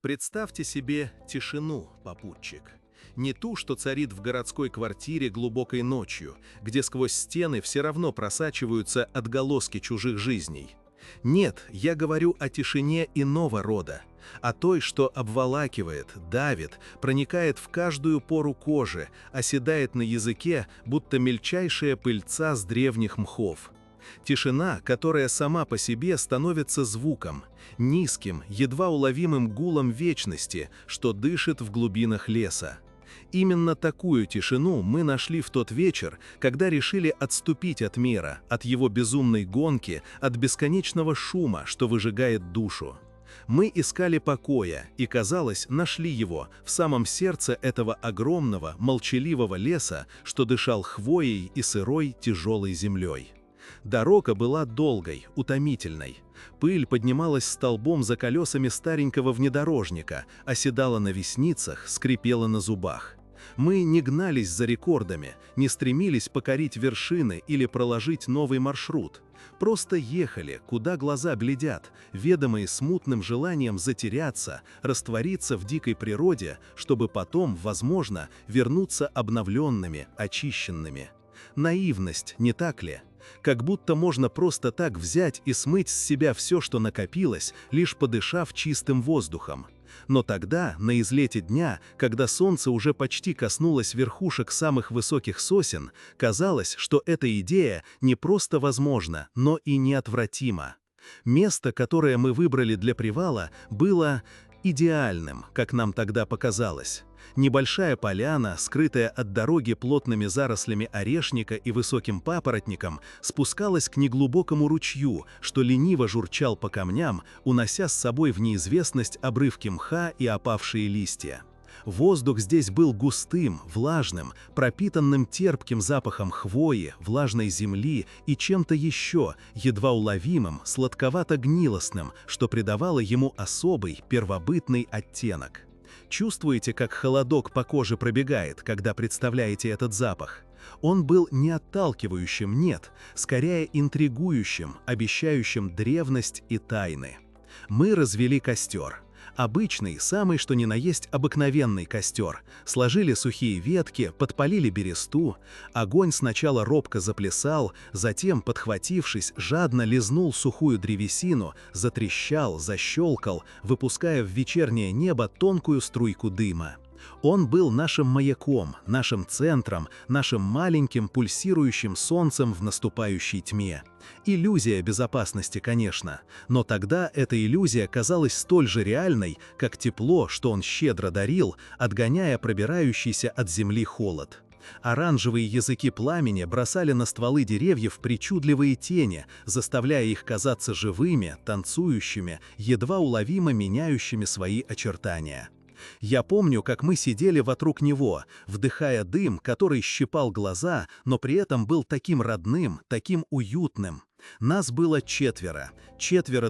Представьте себе тишину, попутчик. Не ту, что царит в городской квартире глубокой ночью, где сквозь стены все равно просачиваются отголоски чужих жизней. Нет, я говорю о тишине иного рода, о той, что обволакивает, давит, проникает в каждую пору кожи, оседает на языке, будто мельчайшая пыльца с древних мхов. Тишина, которая сама по себе становится звуком, низким, едва уловимым гулом вечности, что дышит в глубинах леса. Именно такую тишину мы нашли в тот вечер, когда решили отступить от мира, от его безумной гонки, от бесконечного шума, что выжигает душу. Мы искали покоя и, казалось, нашли его в самом сердце этого огромного, молчаливого леса, что дышал хвоей и сырой, тяжелой землей. Дорога была долгой, утомительной. Пыль поднималась столбом за колесами старенького внедорожника, оседала на ресницах, скрипела на зубах. Мы не гнались за рекордами, не стремились покорить вершины или проложить новый маршрут. Просто ехали, куда глаза глядят, ведомые смутным желанием затеряться, раствориться в дикой природе, чтобы потом, возможно, вернуться обновленными, очищенными. Наивность, не так ли? Как будто можно просто так взять и смыть с себя все, что накопилось, лишь подышав чистым воздухом. Но тогда, на излете дня, когда солнце уже почти коснулось верхушек самых высоких сосен, казалось, что эта идея не просто возможна, но и неотвратима. Место, которое мы выбрали для привала, было идеальным, как нам тогда показалось. Небольшая поляна, скрытая от дороги плотными зарослями орешника и высоким папоротником, спускалась к неглубокому ручью, что лениво журчал по камням, унося с собой в неизвестность обрывки мха и опавшие листья. Воздух здесь был густым, влажным, пропитанным терпким запахом хвои, влажной земли и чем-то еще, едва уловимым, сладковато-гнилостным, что придавало ему особый, первобытный оттенок. Чувствуете, как холодок по коже пробегает, когда представляете этот запах? Он был не отталкивающим, нет, скорее интригующим, обещающим древность и тайны. Мы развели костер. Обычный, самый что ни на есть обыкновенный костер. Сложили сухие ветки, подпалили бересту. Огонь сначала робко заплясал, затем, подхватившись, жадно лизнул сухую древесину, затрещал, защелкал, выпуская в вечернее небо тонкую струйку дыма. Он был нашим маяком, нашим центром, нашим маленьким пульсирующим солнцем в наступающей тьме. Иллюзия безопасности, конечно, но тогда эта иллюзия казалась столь же реальной, как тепло, что он щедро дарил, отгоняя пробирающийся от земли холод. Оранжевые языки пламени бросали на стволы деревьев причудливые тени, заставляя их казаться живыми, танцующими, едва уловимо меняющими свои очертания. Я помню, как мы сидели вокруг него, вдыхая дым, который щипал глаза, но при этом был таким родным, таким уютным. Нас было четверо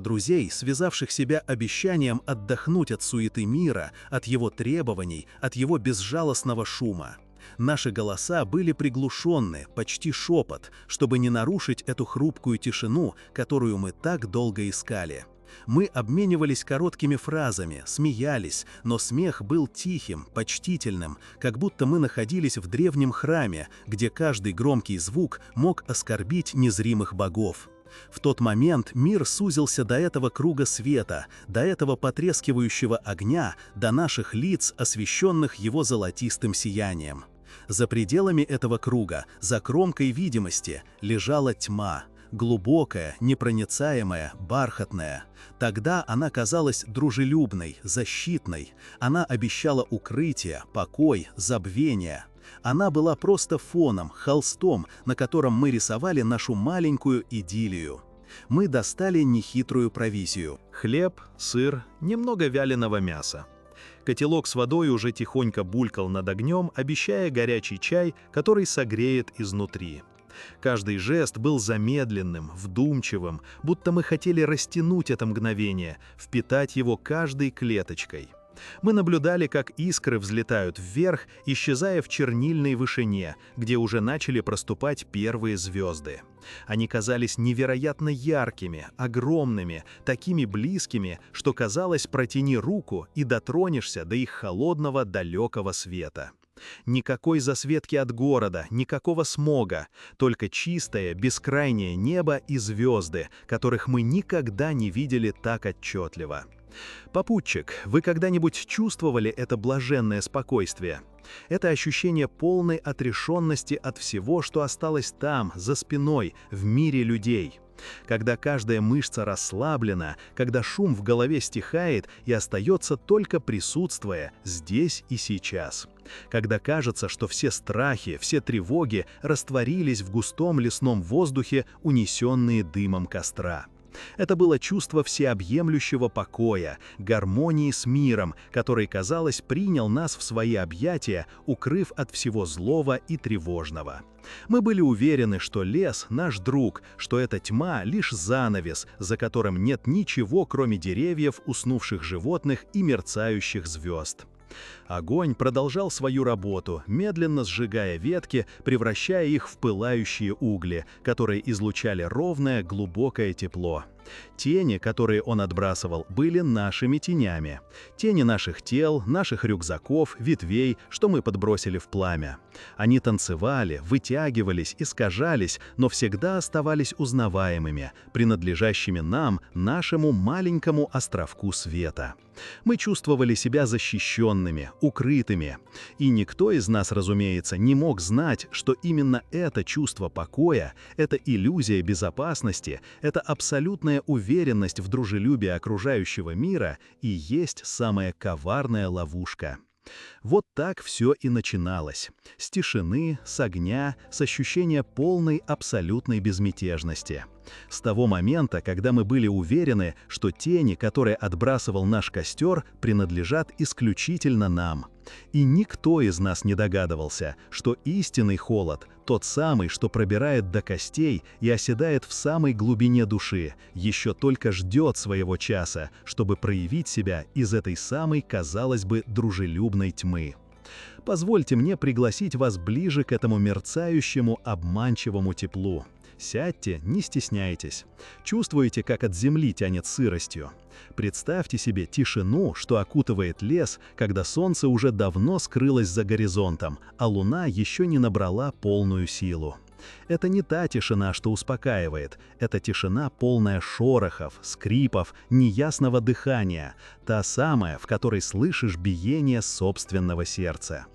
друзей, связавших себя обещанием отдохнуть от суеты мира, от его требований, от его безжалостного шума. Наши голоса были приглушенны, почти шепот, чтобы не нарушить эту хрупкую тишину, которую мы так долго искали. Мы обменивались короткими фразами, смеялись, но смех был тихим, почтительным, как будто мы находились в древнем храме, где каждый громкий звук мог оскорбить незримых богов. В тот момент мир сузился до этого круга света, до этого потрескивающего огня, до наших лиц, освещенных его золотистым сиянием. За пределами этого круга, за кромкой видимости, лежала тьма. Глубокая, непроницаемая, бархатная. Тогда она казалась дружелюбной, защитной. Она обещала укрытие, покой, забвение. Она была просто фоном, холстом, на котором мы рисовали нашу маленькую идиллию. Мы достали нехитрую провизию. Хлеб, сыр, немного вяленого мяса. Котелок с водой уже тихонько булькал над огнем, обещая горячий чай, который согреет изнутри. Каждый жест был замедленным, вдумчивым, будто мы хотели растянуть это мгновение, впитать его каждой клеточкой. Мы наблюдали, как искры взлетают вверх, исчезая в чернильной вышине, где уже начали проступать первые звезды. Они казались невероятно яркими, огромными, такими близкими, что казалось, протяни руку и дотронешься до их холодного далекого света. Никакой засветки от города, никакого смога, только чистое, бескрайнее небо и звезды, которых мы никогда не видели так отчетливо. Попутчик, вы когда-нибудь чувствовали это блаженное спокойствие? Это ощущение полной отрешенности от всего, что осталось там, за спиной, в мире людей. Когда каждая мышца расслаблена, когда шум в голове стихает и остается только присутствие здесь и сейчас. Когда кажется, что все страхи, все тревоги растворились в густом лесном воздухе, унесенные дымом костра. Это было чувство всеобъемлющего покоя, гармонии с миром, который, казалось, принял нас в свои объятия, укрыв от всего злого и тревожного. Мы были уверены, что лес — наш друг, что эта тьма — лишь занавес, за которым нет ничего, кроме деревьев, уснувших животных и мерцающих звезд. Огонь продолжал свою работу, медленно сжигая ветки, превращая их в пылающие угли, которые излучали ровное, глубокое тепло. Тени, которые он отбрасывал, были нашими тенями. Тени наших тел, наших рюкзаков, ветвей, что мы подбросили в пламя. Они танцевали, вытягивались, искажались, но всегда оставались узнаваемыми, принадлежащими нам, нашему маленькому островку света. Мы чувствовали себя защищенными, укрытыми. И никто из нас, разумеется, не мог знать, что именно это чувство покоя, эта иллюзия безопасности, эта абсолютная уверенность в дружелюбии окружающего мира и есть самая коварная ловушка. Вот так все и начиналось. С тишины, с огня, с ощущения полной абсолютной безмятежности. С того момента, когда мы были уверены, что тени, которые отбрасывал наш костер, принадлежат исключительно нам. И никто из нас не догадывался, что истинный холод, тот самый, что пробирает до костей и оседает в самой глубине души, еще только ждет своего часа, чтобы проявить себя из этой самой, казалось бы, дружелюбной тьмы. Позвольте мне пригласить вас ближе к этому мерцающему, обманчивому теплу. Сядьте, не стесняйтесь. Чувствуете, как от земли тянет сыростью? Представьте себе тишину, что окутывает лес, когда солнце уже давно скрылось за горизонтом, а луна еще не набрала полную силу. Это не та тишина, что успокаивает, это тишина, полная шорохов, скрипов, неясного дыхания, та самая, в которой слышишь биение собственного сердца.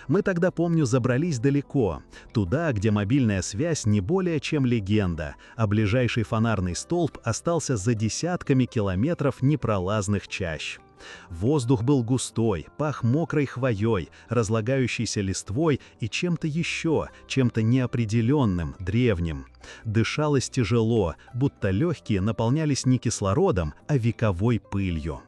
Мы тогда, помню, забрались далеко, туда, где мобильная связь не более чем легенда, а ближайший фонарный столб остался за десятками километров непролазных чащ. Воздух был густой, пах мокрой хвоей, разлагающейся листвой и чем-то еще, чем-то неопределенным, древним. Дышалось тяжело, будто легкие наполнялись не кислородом, а вековой пылью.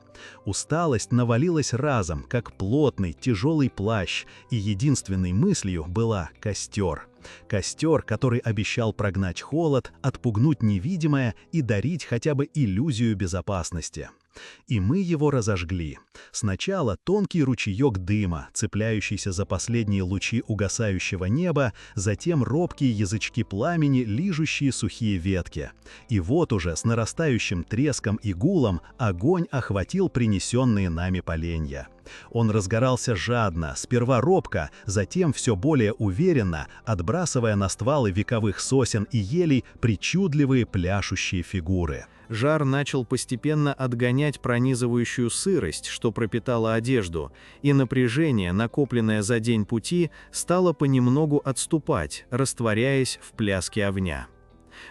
Усталость навалилась разом, как плотный, тяжелый плащ, и единственной мыслью была костер. Костер, который обещал прогнать холод, отпугнуть невидимое и дарить хотя бы иллюзию безопасности. И мы его разожгли. Сначала тонкий ручеек дыма, цепляющийся за последние лучи угасающего неба, затем робкие язычки пламени, лижущие сухие ветки. И вот уже с нарастающим треском и гулом огонь охватил принесенные нами поленья. Он разгорался жадно, сперва робко, затем все более уверенно, отбрасывая на стволы вековых сосен и елей причудливые пляшущие фигуры. Жар начал постепенно отгонять пронизывающую сырость, что пропитала одежду, и напряжение, накопленное за день пути, стало понемногу отступать, растворяясь в пляске огня.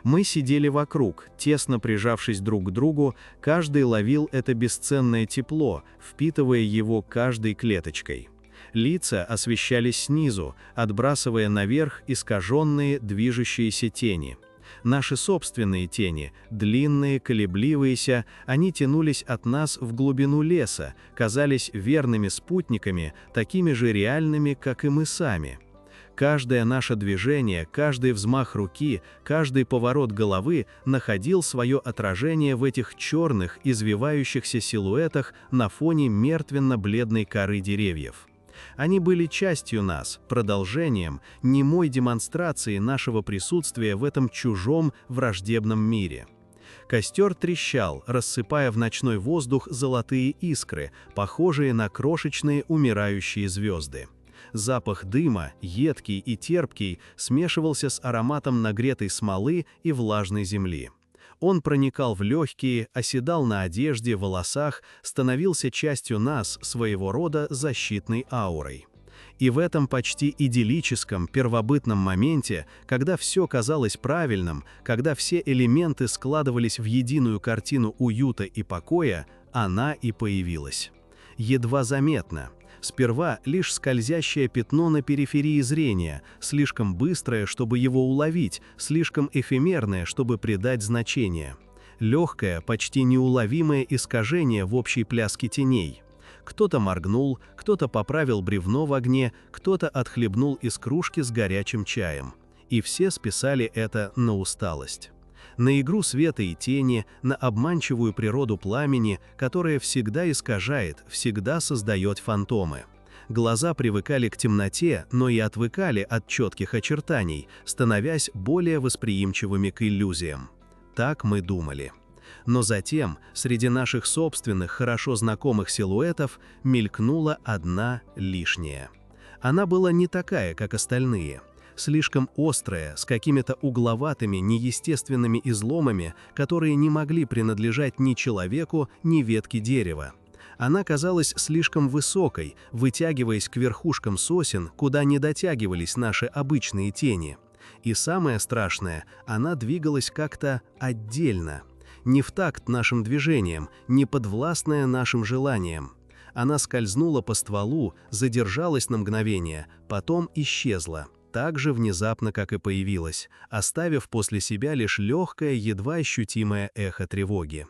Мы сидели вокруг, тесно прижавшись друг к другу, каждый ловил это бесценное тепло, впитывая его каждой клеточкой. Лица освещались снизу, отбрасывая наверх искаженные движущиеся тени. Наши собственные тени, длинные, колебливыеся, они тянулись от нас в глубину леса, казались верными спутниками, такими же реальными, как и мы сами. Каждое наше движение, каждый взмах руки, каждый поворот головы находил свое отражение в этих черных, извивающихся силуэтах на фоне мертвенно-бледной коры деревьев. Они были частью нас, продолжением, немой демонстрацией нашего присутствия в этом чужом, враждебном мире. Костер трещал, рассыпая в ночной воздух золотые искры, похожие на крошечные умирающие звезды. Запах дыма, едкий и терпкий, смешивался с ароматом нагретой смолы и влажной земли. Он проникал в легкие, оседал на одежде, волосах, становился частью нас, своего рода защитной аурой. И в этом почти идиллическом, первобытном моменте, когда все казалось правильным, когда все элементы складывались в единую картину уюта и покоя, она и появилась. Едва заметно. Сперва лишь скользящее пятно на периферии зрения, слишком быстрое, чтобы его уловить, слишком эфемерное, чтобы придать значение. Легкое, почти неуловимое искажение в общей пляске теней. Кто-то моргнул, кто-то поправил бревно в огне, кто-то отхлебнул из кружки с горячим чаем. И все списали это на усталость. На игру света и тени, на обманчивую природу пламени, которая всегда искажает, всегда создает фантомы. Глаза привыкали к темноте, но и отвыкали от четких очертаний, становясь более восприимчивыми к иллюзиям. Так мы думали. Но затем, среди наших собственных, хорошо знакомых силуэтов, мелькнула одна лишняя. Она была не такая, как остальные. Слишком острая, с какими-то угловатыми, неестественными изломами, которые не могли принадлежать ни человеку, ни ветке дерева. Она казалась слишком высокой, вытягиваясь к верхушкам сосен, куда не дотягивались наши обычные тени. И самое страшное, она двигалась как-то отдельно. Не в такт нашим движениям, не подвластная нашим желаниям. Она скользнула по стволу, задержалась на мгновение, потом исчезла. Так же внезапно, как и появилась, оставив после себя лишь легкое, едва ощутимое эхо тревоги.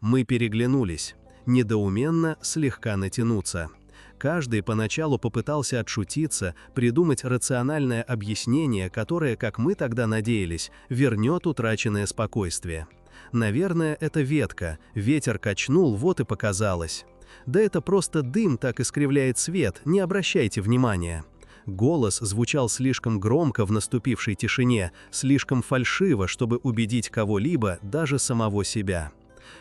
Мы переглянулись, недоуменно слегка натянуться. Каждый поначалу попытался отшутиться, придумать рациональное объяснение, которое, как мы тогда надеялись, вернет утраченное спокойствие. Наверное, это ветка, ветер качнул, вот и показалось. Да это просто дым так искривляет свет, не обращайте внимания. Голос звучал слишком громко в наступившей тишине, слишком фальшиво, чтобы убедить кого-либо, даже самого себя.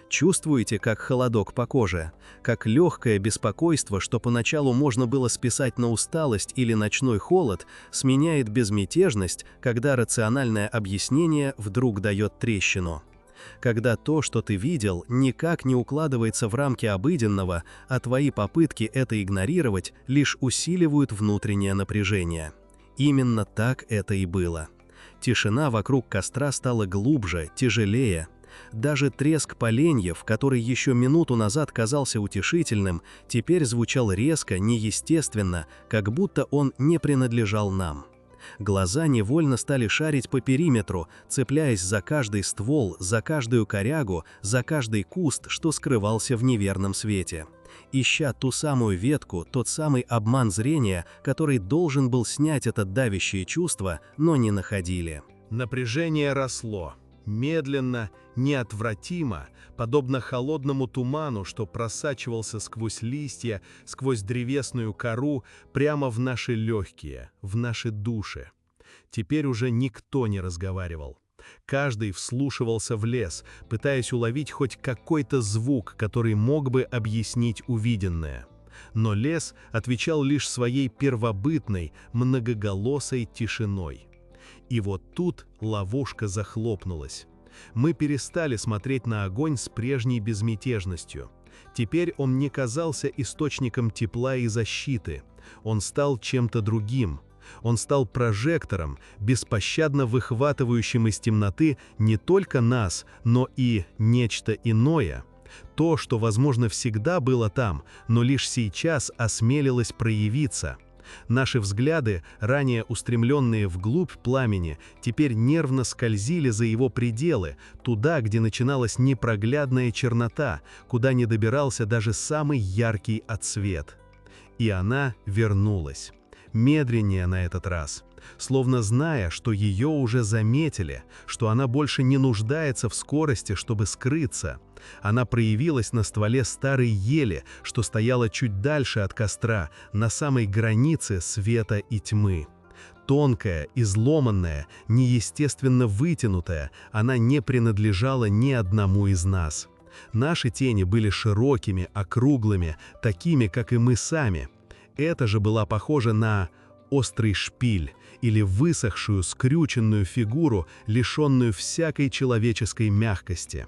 Чувствуете, как холодок по коже, как легкое беспокойство, что поначалу можно было списать на усталость или ночной холод, сменяет безмятежность, когда рациональное объяснение вдруг дает трещину. Когда то, что ты видел, никак не укладывается в рамки обыденного, а твои попытки это игнорировать лишь усиливают внутреннее напряжение. Именно так это и было. Тишина вокруг костра стала глубже, тяжелее. Даже треск поленьев, который еще минуту назад казался утешительным, теперь звучал резко, неестественно, как будто он не принадлежал нам. Глаза невольно стали шарить по периметру, цепляясь за каждый ствол, за каждую корягу, за каждый куст, что скрывался в неверном свете. Ища ту самую ветку, тот самый обман зрения, который должен был снять это давящее чувство, но не находили. Напряжение росло. Медленно, неотвратимо, подобно холодному туману, что просачивался сквозь листья, сквозь древесную кору, прямо в наши легкие, в наши души. Теперь уже никто не разговаривал. Каждый вслушивался в лес, пытаясь уловить хоть какой-то звук, который мог бы объяснить увиденное. Но лес отвечал лишь своей первобытной, многоголосой тишиной. И вот тут ловушка захлопнулась. Мы перестали смотреть на огонь с прежней безмятежностью. Теперь он не казался источником тепла и защиты. Он стал чем-то другим. Он стал прожектором, беспощадно выхватывающим из темноты не только нас, но и нечто иное. То, что, возможно, всегда было там, но лишь сейчас осмелилось проявиться. Наши взгляды, ранее устремленные вглубь пламени, теперь нервно скользили за его пределы, туда, где начиналась непроглядная чернота, куда не добирался даже самый яркий отсвет. И она вернулась. медленнее на этот раз, словно зная, что ее уже заметили, что она больше не нуждается в скорости, чтобы скрыться. Она проявилась на стволе старой ели, что стояла чуть дальше от костра, на самой границе света и тьмы. Тонкая, изломанная, неестественно вытянутая, она не принадлежала ни одному из нас. Наши тени были широкими, округлыми, такими, как и мы сами. Это же была похожа на острый шпиль или высохшую, скрюченную фигуру, лишенную всякой человеческой мягкости.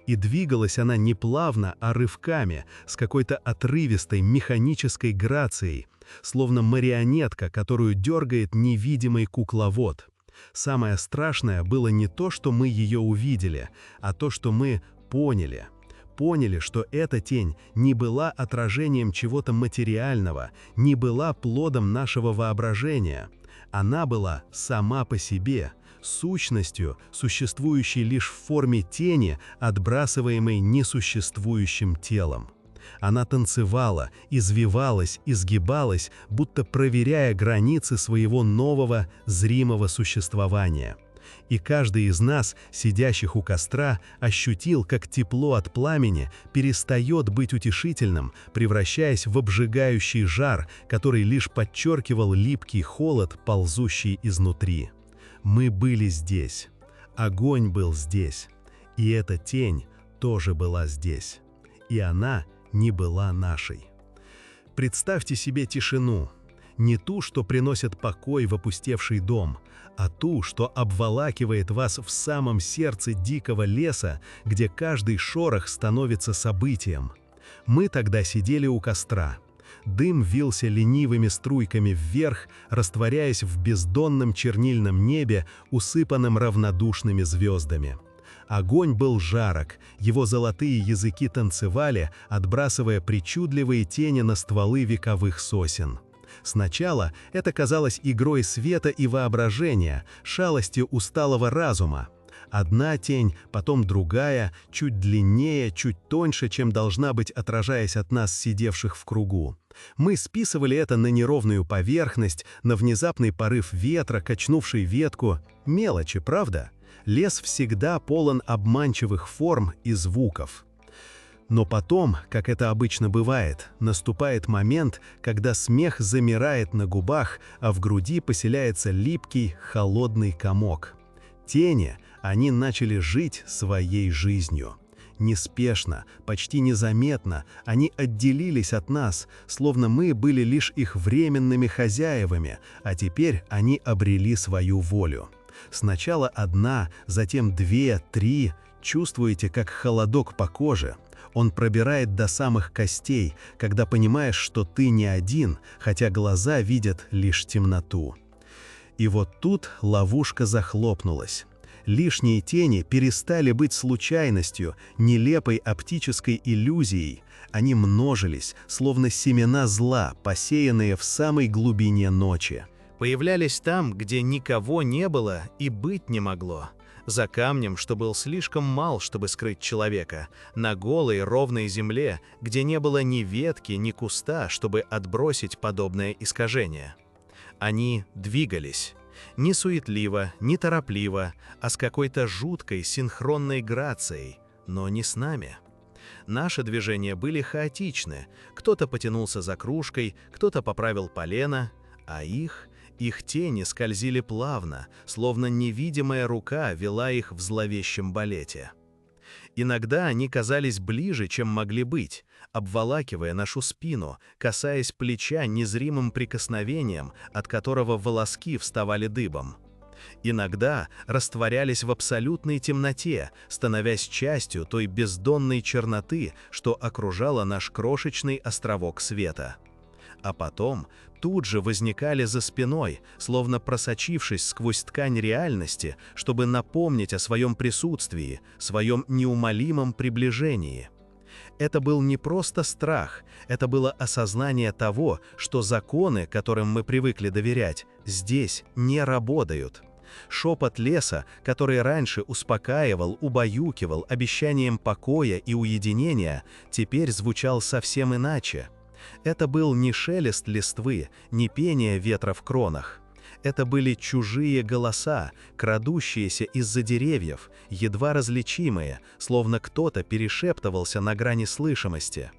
И двигалась она не плавно, а рывками, с какой-то отрывистой, механической грацией, словно марионетка, которую дергает невидимый кукловод. Самое страшное было не то, что мы ее увидели, а то, что мы поняли. Поняли, что эта тень не была отражением чего-то материального, не была плодом нашего воображения. Она была сама по себе, сущностью, существующей лишь в форме тени, отбрасываемой несуществующим телом. Она танцевала, извивалась, изгибалась, будто проверяя границы своего нового, зримого существования. И каждый из нас, сидящих у костра, ощутил, как тепло от пламени перестает быть утешительным, превращаясь в обжигающий жар, который лишь подчеркивал липкий холод, ползущий изнутри. Мы были здесь. Огонь был здесь. И эта тень тоже была здесь. И она не была нашей. Представьте себе тишину. Не ту, что приносит покой в опустевший дом, а ту, что обволакивает вас в самом сердце дикого леса, где каждый шорох становится событием. Мы тогда сидели у костра. Дым вился ленивыми струйками вверх, растворяясь в бездонном чернильном небе, усыпанном равнодушными звездами. Огонь был жарок, его золотые языки танцевали, отбрасывая причудливые тени на стволы вековых сосен. Сначала это казалось игрой света и воображения, шалостью усталого разума. Одна тень, потом другая, чуть длиннее, чуть тоньше, чем должна быть, отражаясь от нас, сидевших в кругу. Мы списывали это на неровную поверхность, на внезапный порыв ветра, качнувший ветку. Мелочи, правда? Лес всегда полон обманчивых форм и звуков. Но потом, как это обычно бывает, наступает момент, когда смех замирает на губах, а в груди поселяется липкий, холодный комок. Тени, они начали жить своей жизнью. Неспешно, почти незаметно, они отделились от нас, словно мы были лишь их временными хозяевами, а теперь они обрели свою волю. Сначала одна, затем две, три. Чувствуете, как холодок по коже? Он пробирает до самых костей, когда понимаешь, что ты не один, хотя глаза видят лишь темноту. И вот тут ловушка захлопнулась. Лишние тени перестали быть случайностью, нелепой оптической иллюзией. Они множились, словно семена зла, посеянные в самой глубине ночи. Появлялись там, где никого не было и быть не могло. За камнем, что был слишком мал, чтобы скрыть человека, на голой ровной земле, где не было ни ветки, ни куста, чтобы отбросить подобное искажение. Они двигались. Не суетливо, не торопливо, а с какой-то жуткой синхронной грацией, но не с нами. Наши движения были хаотичны, кто-то потянулся за кружкой, кто-то поправил полено, а их тени скользили плавно, словно невидимая рука вела их в зловещем балете. Иногда они казались ближе, чем могли быть, обволакивая нашу спину, касаясь плеча незримым прикосновением, от которого волоски вставали дыбом. Иногда растворялись в абсолютной темноте, становясь частью той бездонной черноты, что окружала наш крошечный островок света. А потом тут же возникали за спиной, словно просочившись сквозь ткань реальности, чтобы напомнить о своем присутствии, своем неумолимом приближении. Это был не просто страх, это было осознание того, что законы, которым мы привыкли доверять, здесь не работают. Шепот леса, который раньше успокаивал, убаюкивал обещанием покоя и уединения, теперь звучал совсем иначе. Это был не шелест листвы, не пение ветра в кронах. Это были чужие голоса, крадущиеся из-за деревьев, едва различимые, словно кто-то перешептывался на грани слышимости.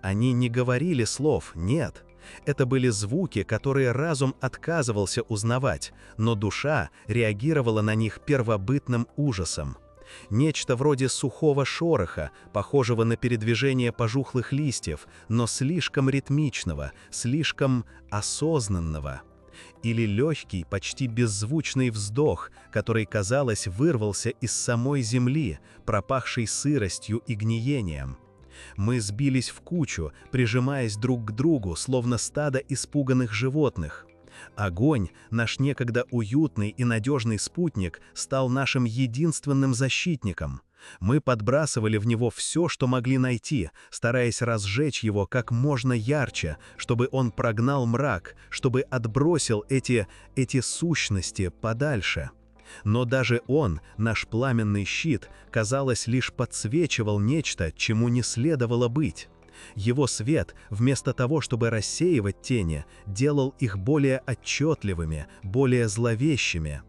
Они не говорили слов, нет. Это были звуки, которые разум отказывался узнавать, но душа реагировала на них первобытным ужасом. Нечто вроде сухого шороха, похожего на передвижение пожухлых листьев, но слишком ритмичного, слишком осознанного. Или легкий, почти беззвучный вздох, который, казалось, вырвался из самой земли, пропахшей сыростью и гниением. Мы сбились в кучу, прижимаясь друг к другу, словно стадо испуганных животных. Огонь, наш некогда уютный и надежный спутник, стал нашим единственным защитником. Мы подбрасывали в него все, что могли найти, стараясь разжечь его как можно ярче, чтобы он прогнал мрак, чтобы отбросил эти сущности подальше. Но даже он, наш пламенный щит, казалось, лишь подсвечивал нечто, чему не следовало быть. Его свет, вместо того, чтобы рассеивать тени, делал их более отчетливыми, более зловещими.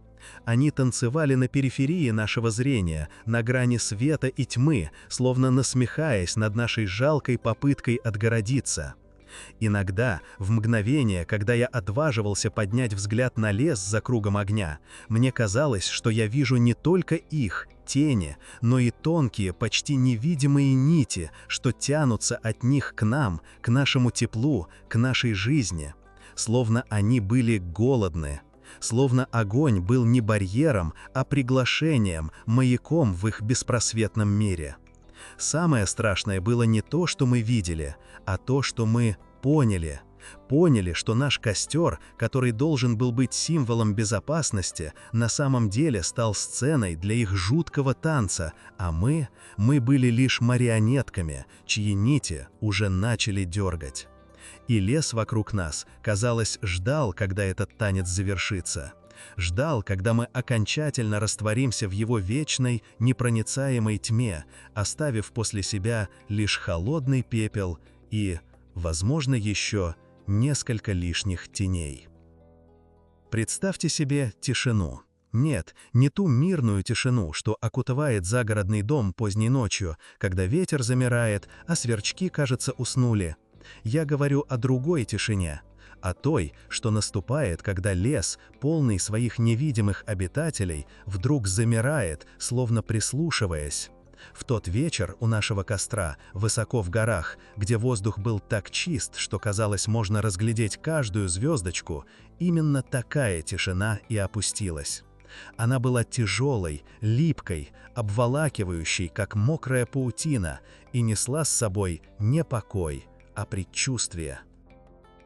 Они танцевали на периферии нашего зрения, на грани света и тьмы, словно насмехаясь над нашей жалкой попыткой отгородиться. Иногда, в мгновение, когда я отваживался поднять взгляд на лес за кругом огня, мне казалось, что я вижу не только их, тени, но и тонкие, почти невидимые нити, что тянутся от них к нам, к нашему теплу, к нашей жизни. Словно они были голодны. Словно огонь был не барьером, а приглашением, маяком в их беспросветном мире. Самое страшное было не то, что мы видели, а то, что мы поняли. Поняли, что наш костер, который должен был быть символом безопасности, на самом деле стал сценой для их жуткого танца, а мы были лишь марионетками, чьи нити уже начали дергать. И лес вокруг нас, казалось, ждал, когда этот танец завершится. Ждал, когда мы окончательно растворимся в его вечной, непроницаемой тьме, оставив после себя лишь холодный пепел и, возможно, еще несколько лишних теней. Представьте себе тишину. Нет, не ту мирную тишину, что окутывает загородный дом поздней ночью, когда ветер замирает, а сверчки, кажется, уснули. Я говорю о другой тишине, о той, что наступает, когда лес, полный своих невидимых обитателей, вдруг замирает, словно прислушиваясь. В тот вечер у нашего костра, высоко в горах, где воздух был так чист, что казалось, можно разглядеть каждую звездочку, именно такая тишина и опустилась. Она была тяжелой, липкой, обволакивающей, как мокрая паутина, и несла с собой не покой, а предчувствие.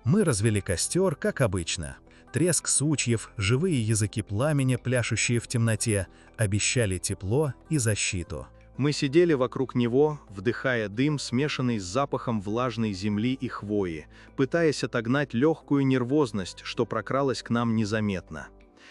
Мы развели костер, как обычно. Треск сучьев, живые языки пламени, пляшущие в темноте, обещали тепло и защиту. Мы сидели вокруг него, вдыхая дым, смешанный с запахом влажной земли и хвои, пытаясь отогнать легкую нервозность, что прокралась к нам незаметно.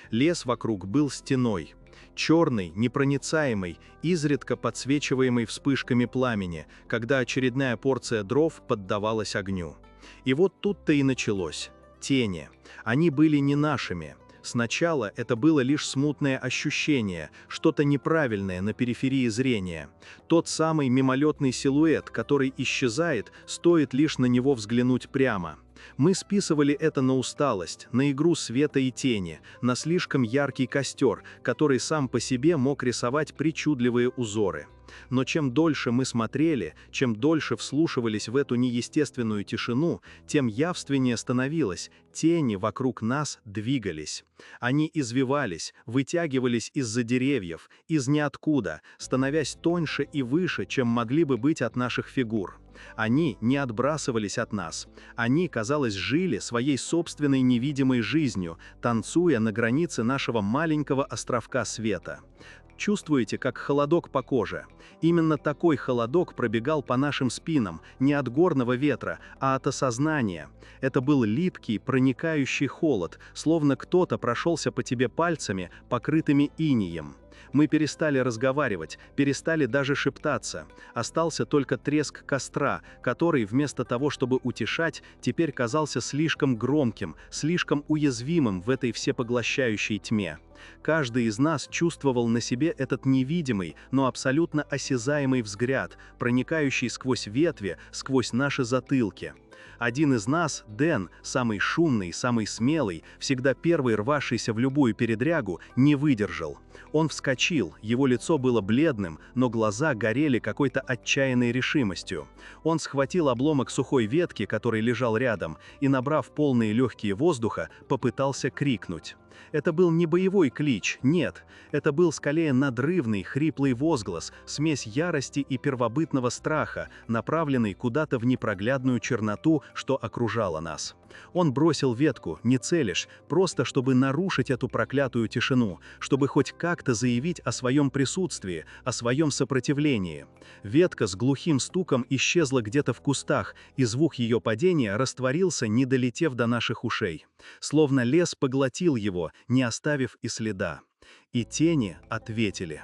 Лес вокруг был стеной. Черный, непроницаемый, изредка подсвечиваемый вспышками пламени, когда очередная порция дров поддавалась огню. И вот тут-то и началось. Тени. Они были не нашими. Сначала это было лишь смутное ощущение, что-то неправильное на периферии зрения. Тот самый мимолетный силуэт, который исчезает, стоит лишь на него взглянуть прямо. Мы списывали это на усталость, на игру света и тени, на слишком яркий костер, который сам по себе мог рисовать причудливые узоры. Но чем дольше мы смотрели, чем дольше вслушивались в эту неестественную тишину, тем явственнее становилось, тени вокруг нас двигались. Они извивались, вытягивались из-за деревьев, из ниоткуда, становясь тоньше и выше, чем могли бы быть от наших фигур. Они не отбрасывались от нас. Они, казалось, жили своей собственной невидимой жизнью, танцуя на границе нашего маленького островка света. Чувствуете, как холодок по коже? Именно такой холодок пробегал по нашим спинам, не от горного ветра, а от осознания. Это был липкий, проникающий холод, словно кто-то прошелся по тебе пальцами, покрытыми инеем. Мы перестали разговаривать, перестали даже шептаться. Остался только треск костра, который, вместо того, чтобы утешать, теперь казался слишком громким, слишком уязвимым в этой всепоглощающей тьме. Каждый из нас чувствовал на себе этот невидимый, но абсолютно осязаемый взгляд, проникающий сквозь ветви, сквозь наши затылки. Один из нас, Дэн, самый шумный, самый смелый, всегда первый рвавшийся в любую передрягу, не выдержал. Он вскочил, его лицо было бледным, но глаза горели какой-то отчаянной решимостью. Он схватил обломок сухой ветки, который лежал рядом, и, набрав полные легкие воздуха, попытался крикнуть. Это был не боевой клич, нет. Это был скорее надрывный, хриплый возглас, смесь ярости и первобытного страха, направленный куда-то в непроглядную черноту, что окружало нас. Он бросил ветку, не целясь, просто чтобы нарушить эту проклятую тишину, чтобы хоть как-то заявить о своем присутствии, о своем сопротивлении. Ветка с глухим стуком исчезла где-то в кустах, и звук ее падения растворился, не долетев до наших ушей. Словно лес поглотил его, не оставив и следа. И тени ответили.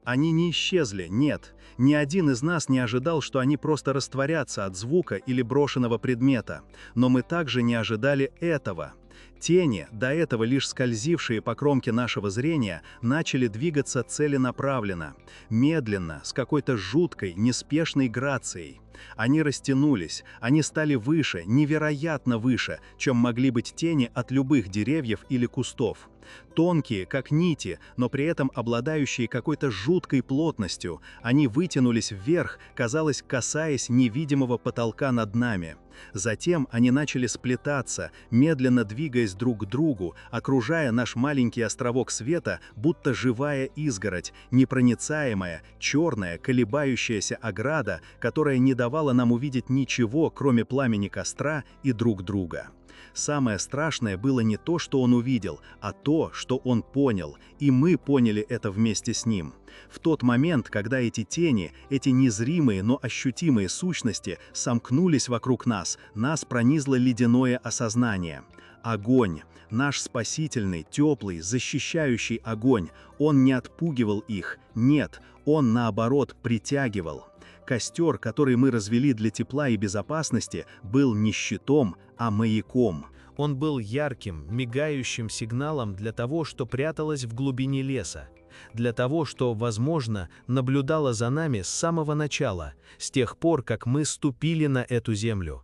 Они не исчезли, нет. Ни один из нас не ожидал, что они просто растворятся от звука или брошенного предмета. Но мы также не ожидали этого. Тени, до этого лишь скользившие по кромке нашего зрения, начали двигаться целенаправленно, медленно, с какой-то жуткой, неспешной грацией. Они растянулись, они стали выше, невероятно выше, чем могли быть тени от любых деревьев или кустов. Тонкие, как нити, но при этом обладающие какой-то жуткой плотностью, они вытянулись вверх, казалось, касаясь невидимого потолка над нами. Затем они начали сплетаться, медленно двигаясь друг к другу, окружая наш маленький островок света, будто живая изгородь, непроницаемая, черная, колебающаяся ограда, которая не давала нам увидеть ничего, кроме пламени костра и друг друга. Самое страшное было не то, что он увидел, а то, что он понял, и мы поняли это вместе с ним. В тот момент, когда эти тени, эти незримые, но ощутимые сущности сомкнулись вокруг нас, нас пронизло ледяное осознание. Огонь, наш спасительный, теплый, защищающий огонь, он не отпугивал их, нет, он, наоборот, притягивал. Костер, который мы развели для тепла и безопасности, был не щитом, а маяком. Он был ярким, мигающим сигналом для того, что пряталось в глубине леса, для того, что, возможно, наблюдало за нами с самого начала, с тех пор, как мы ступили на эту землю.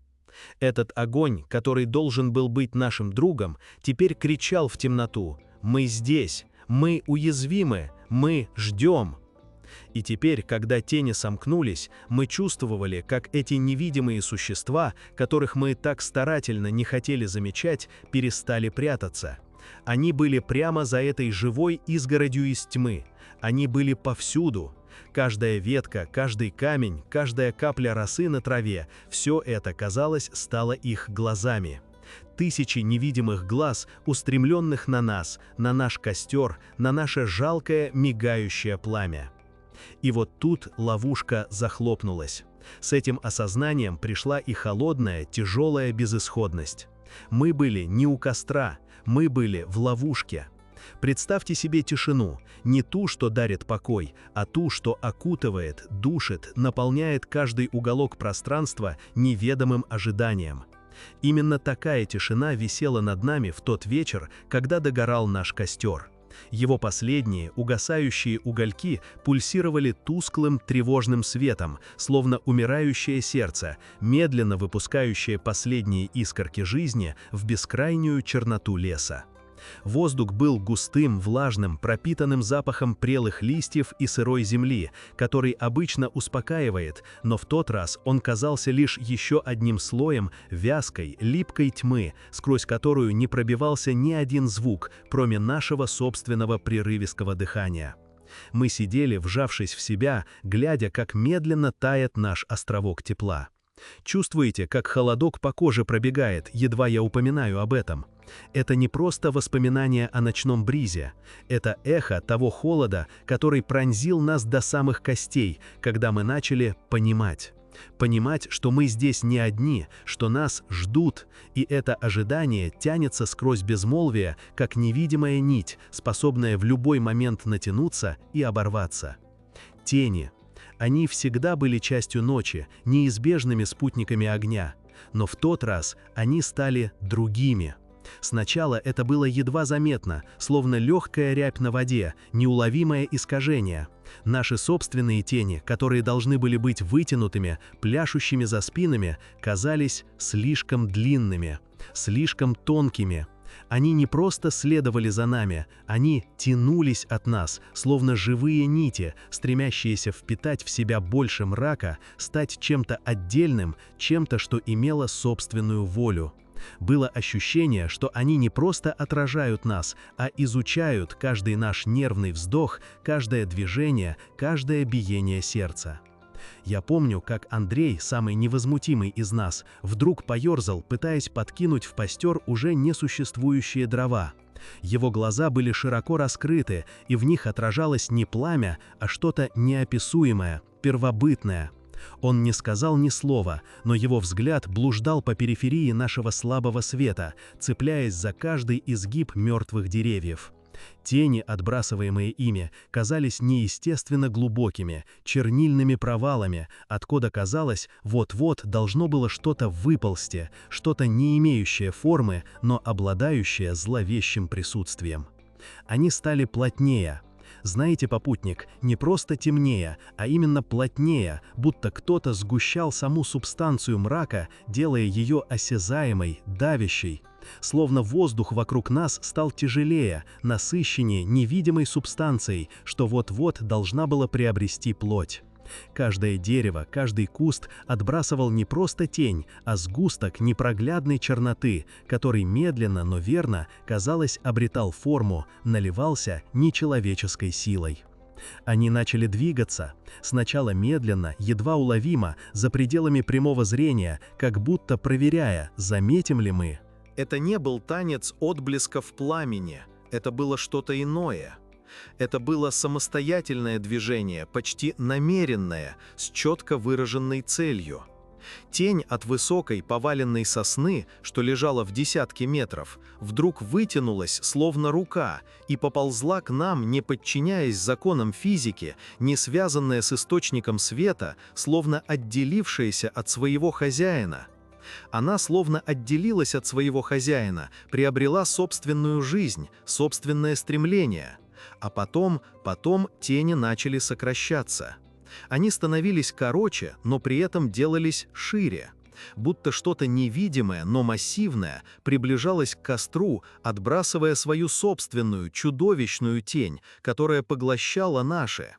Этот огонь, который должен был быть нашим другом, теперь кричал в темноту: «Мы здесь, мы уязвимы, мы ждем». И теперь, когда тени сомкнулись, мы чувствовали, как эти невидимые существа, которых мы так старательно не хотели замечать, перестали прятаться. Они были прямо за этой живой изгородью из тьмы. Они были повсюду. Каждая ветка, каждый камень, каждая капля росы на траве – все это, казалось, стало их глазами. Тысячи невидимых глаз, устремленных на нас, на наш костер, на наше жалкое мигающее пламя. И вот тут ловушка захлопнулась. С этим осознанием пришла и холодная, тяжелая безысходность. Мы были не у костра, мы были в ловушке. Представьте себе тишину, не ту, что дарит покой, а ту, что окутывает, душит, наполняет каждый уголок пространства неведомым ожиданием. Именно такая тишина висела над нами в тот вечер, когда догорал наш костер. Его последние, угасающие угольки пульсировали тусклым, тревожным светом, словно умирающее сердце, медленно выпускающее последние искорки жизни в бескрайнюю черноту леса. Воздух был густым, влажным, пропитанным запахом прелых листьев и сырой земли, который обычно успокаивает, но в тот раз он казался лишь еще одним слоем вязкой, липкой тьмы, сквозь которую не пробивался ни один звук, кроме нашего собственного прерывистого дыхания. Мы сидели, вжавшись в себя, глядя, как медленно тает наш островок тепла. Чувствуете, как холодок по коже пробегает, едва я упоминаю об этом? Это не просто воспоминание о ночном бризе, это эхо того холода, который пронзил нас до самых костей, когда мы начали понимать. Понимать, что мы здесь не одни, что нас ждут, и это ожидание тянется сквозь безмолвие, как невидимая нить, способная в любой момент натянуться и оборваться. Тени. Они всегда были частью ночи, неизбежными спутниками огня, но в тот раз они стали другими. Сначала это было едва заметно, словно легкая рябь на воде, неуловимое искажение. Наши собственные тени, которые должны были быть вытянутыми, пляшущими за спинами, казались слишком длинными, слишком тонкими. Они не просто следовали за нами, они тянулись от нас, словно живые нити, стремящиеся впитать в себя больше мрака, стать чем-то отдельным, чем-то, что имело собственную волю. Было ощущение, что они не просто отражают нас, а изучают каждый наш нервный вздох, каждое движение, каждое биение сердца. Я помню, как Андрей, самый невозмутимый из нас, вдруг поерзал, пытаясь подкинуть в костер уже несуществующие дрова. Его глаза были широко раскрыты, и в них отражалось не пламя, а что-то неописуемое, первобытное. Он не сказал ни слова, но его взгляд блуждал по периферии нашего слабого света, цепляясь за каждый изгиб мертвых деревьев. Тени, отбрасываемые ими, казались неестественно глубокими, чернильными провалами, откуда, казалось, вот-вот должно было что-то выползти, что-то не имеющее формы, но обладающее зловещим присутствием. Они стали плотнее. Знаете, попутник, не просто темнее, а именно плотнее, будто кто-то сгущал саму субстанцию мрака, делая ее осязаемой, давящей. Словно воздух вокруг нас стал тяжелее, насыщеннее невидимой субстанцией, что вот-вот должна была приобрести плоть. Каждое дерево, каждый куст отбрасывал не просто тень, а сгусток непроглядной черноты, который медленно, но верно, казалось, обретал форму, наливался нечеловеческой силой. Они начали двигаться, сначала медленно, едва уловимо, за пределами прямого зрения, как будто проверяя, заметим ли мы. Это не был танец отблесков пламени, это было что-то иное. Это было самостоятельное движение, почти намеренное, с четко выраженной целью. Тень от высокой поваленной сосны, что лежала в десятки метров, вдруг вытянулась, словно рука, и поползла к нам, не подчиняясь законам физики, не связанная с источником света, словно отделившаяся от своего хозяина. Она словно отделилась от своего хозяина, приобрела собственную жизнь, собственное стремление. А потом тени начали сокращаться. Они становились короче, но при этом делались шире. Будто что-то невидимое, но массивное приближалось к костру, отбрасывая свою собственную чудовищную тень, которая поглощала наши.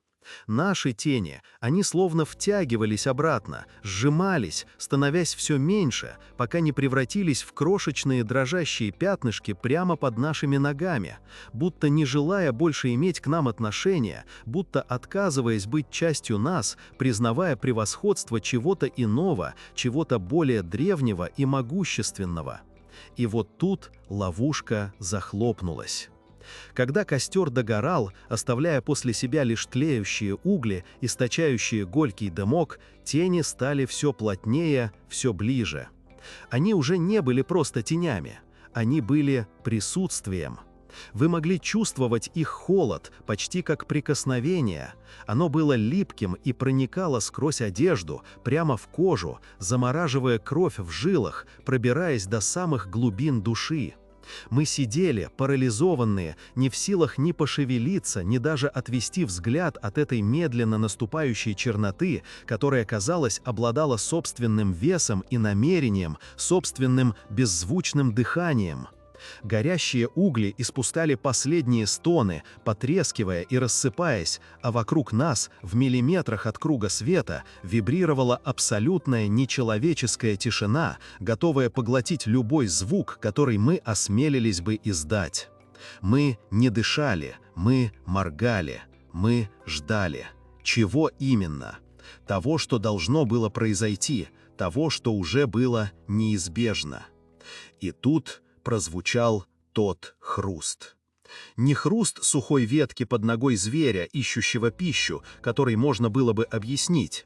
Наши тени, они словно втягивались обратно, сжимались, становясь все меньше, пока не превратились в крошечные дрожащие пятнышки прямо под нашими ногами, будто не желая больше иметь к нам отношения, будто отказываясь быть частью нас, признавая превосходство чего-то иного, чего-то более древнего и могущественного. И вот тут ловушка захлопнулась. Когда костер догорал, оставляя после себя лишь тлеющие угли, источающие горький дымок, тени стали все плотнее, все ближе. Они уже не были просто тенями, они были присутствием. Вы могли чувствовать их холод, почти как прикосновение. Оно было липким и проникало сквозь одежду, прямо в кожу, замораживая кровь в жилах, пробираясь до самых глубин души. Мы сидели, парализованные, не в силах ни пошевелиться, ни даже отвести взгляд от этой медленно наступающей черноты, которая, казалось, обладала собственным весом и намерением, собственным беззвучным дыханием. Горящие угли испускали последние стоны, потрескивая и рассыпаясь, а вокруг нас, в миллиметрах от круга света, вибрировала абсолютная нечеловеческая тишина, готовая поглотить любой звук, который мы осмелились бы издать. Мы не дышали, мы моргали, мы ждали. Чего именно? Того, что должно было произойти, того, что уже было неизбежно. И тут прозвучал тот хруст. Не хруст сухой ветки под ногой зверя, ищущего пищу, который можно было бы объяснить.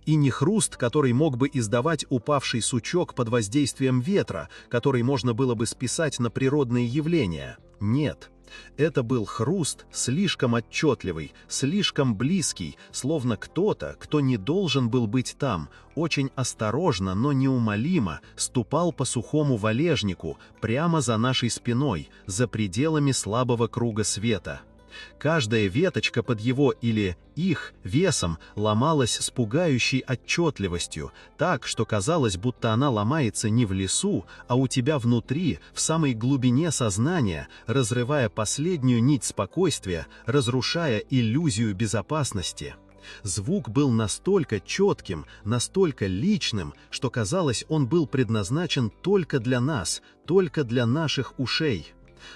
И не хруст, который мог бы издавать упавший сучок под воздействием ветра, который можно было бы списать на природные явления. Нет. Это был хруст слишком отчетливый, слишком близкий, словно кто-то, кто не должен был быть там, очень осторожно, но неумолимо ступал по сухому валежнику прямо за нашей спиной, за пределами слабого круга света. Каждая веточка под его или их весом ломалась с пугающей отчетливостью, так, что казалось, будто она ломается не в лесу, а у тебя внутри, в самой глубине сознания, разрывая последнюю нить спокойствия, разрушая иллюзию безопасности. Звук был настолько четким, настолько личным, что казалось, он был предназначен только для нас, только для наших ушей.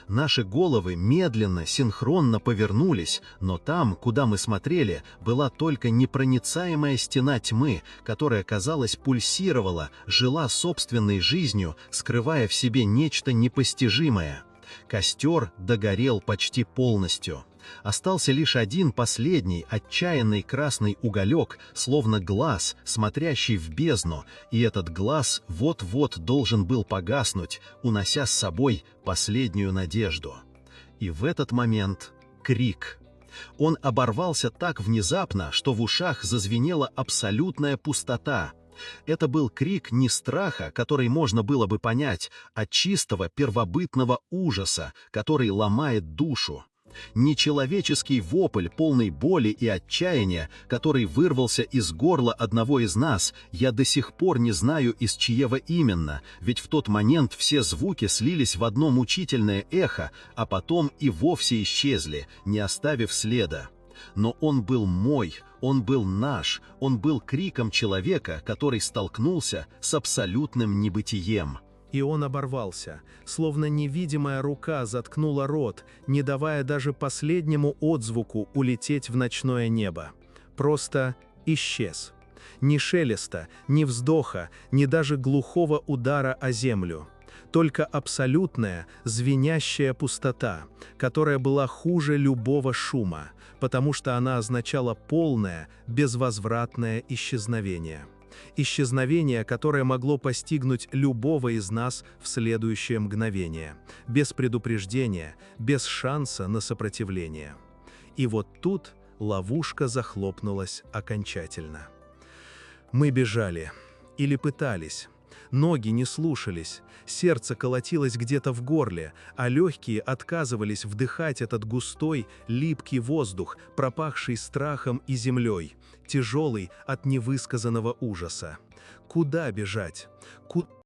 Наши головы медленно, синхронно повернулись, но там, куда мы смотрели, была только непроницаемая стена тьмы, которая, казалось, пульсировала, жила собственной жизнью, скрывая в себе нечто непостижимое. Костер догорел почти полностью. Остался лишь один последний, отчаянный красный уголек, словно глаз, смотрящий в бездну, и этот глаз вот-вот должен был погаснуть, унося с собой последнюю надежду. И в этот момент крик. Он оборвался так внезапно, что в ушах зазвенела абсолютная пустота. Это был крик не страха, который можно было бы понять, а чистого первобытного ужаса, который ломает душу. Нечеловеческий вопль, полный боли и отчаяния, который вырвался из горла одного из нас, я до сих пор не знаю, из чьего именно, ведь в тот момент все звуки слились в одно мучительное эхо, а потом и вовсе исчезли, не оставив следа. Но он был мой, он был наш, он был криком человека, который столкнулся с абсолютным небытием. И он оборвался, словно невидимая рука заткнула рот, не давая даже последнему отзвуку улететь в ночное небо. Просто исчез. Ни шелеста, ни вздоха, ни даже глухого удара о землю. Только абсолютная, звенящая пустота, которая была хуже любого шума, потому что она означала полное, безвозвратное исчезновение. Исчезновение, которое могло постигнуть любого из нас в следующее мгновение, без предупреждения, без шанса на сопротивление. И вот тут ловушка захлопнулась окончательно. Мы бежали. Или пытались. Ноги не слушались, сердце колотилось где-то в горле, а легкие отказывались вдыхать этот густой, липкий воздух, пропахший страхом и землей, тяжелый от невысказанного ужаса. Куда бежать?